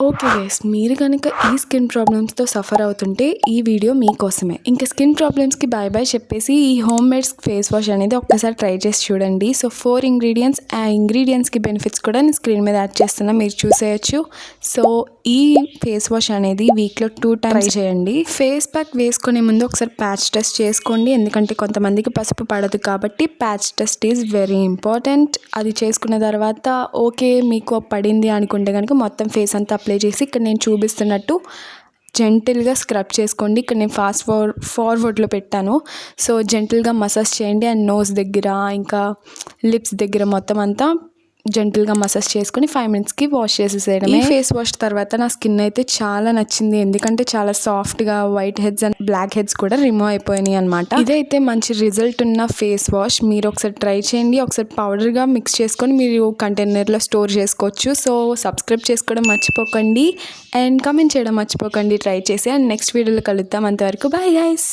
Okay guys, మీరు కనుక ఈ స్కిన్ ప్రాబ్లమ్స్తో సఫర్ అవుతుంటే ఈ వీడియో మీకోసమే. ఇంకా స్కిన్ ప్రాబ్లమ్స్కి బాయ్ బాయ్ చెప్పేసి ఈ హోమ్ మేడ్ ఫేస్ వాష్ అనేది ఒక్కసారి ట్రై చేసి చూడండి. సో 4 ఇంగ్రీడియంట్స్, ఆ ఇంగ్రీడియంట్స్కి బెనిఫిట్స్ కూడా నేను స్క్రీన్ మీద యాడ్ చేస్తున్నా, మీరు చూసేయచ్చు. సో ఈ ఫేస్ వాష్ అనేది వీక్లో 2 టైమ్స్ ట్రై చేయండి. ఫేస్ ప్యాక్ వేసుకునే ముందు ఒకసారి ప్యాచ్ టెస్ట్ చేసుకోండి, ఎందుకంటే కొంతమందికి పసుపు పడదు కాబట్టి patch test is very important. అది చేసుకున్న తర్వాత ఓకే మీకు పడింది అనుకుంటే కనుక మొత్తం ఫేస్ అంతా అప్లై చేసి ఇక్కడ నేను చూపిస్తున్నట్టు జెంటిల్గా స్క్రబ్ చేసుకోండి. ఇక్కడ నేను ఫార్వర్డ్లో పెట్టాను. సో జెంటిల్గా మసాజ్ చేయండి అండ్ నోస్ దగ్గర ఇంకా లిప్స్ దగ్గర మొత్తం అంతా జెంటిల్గా మసాజ్ చేసుకొని 5 మినిట్స్కి వాష్ చేసేసేయడం. ఈ ఫేస్ వాష్ తర్వాత నా స్కిన్ అయితే చాలా నచ్చింది, ఎందుకంటే చాలా సాఫ్ట్గా white heads and black heads కూడా రిమూవ్ అయిపోయినాయి అనమాట. ఇదైతే మంచి రిజల్ట్ ఉన్న ఫేస్ వాష్, మీరు ఒకసారి ట్రై చేయండి. ఒకసారి పౌడర్గా మిక్స్ చేసుకొని మీరు కంటైనర్లో స్టోర్ చేసుకోవచ్చు. సో సబ్స్క్రైబ్ చేసుకోవడం మర్చిపోకండి అండ్ కామెంట్ చేయడం మర్చిపోకండి ట్రై చేసి. అండ్ నెక్స్ట్ వీడియోలో కలుద్దాం, అంతవరకు బాయ్ గైస్.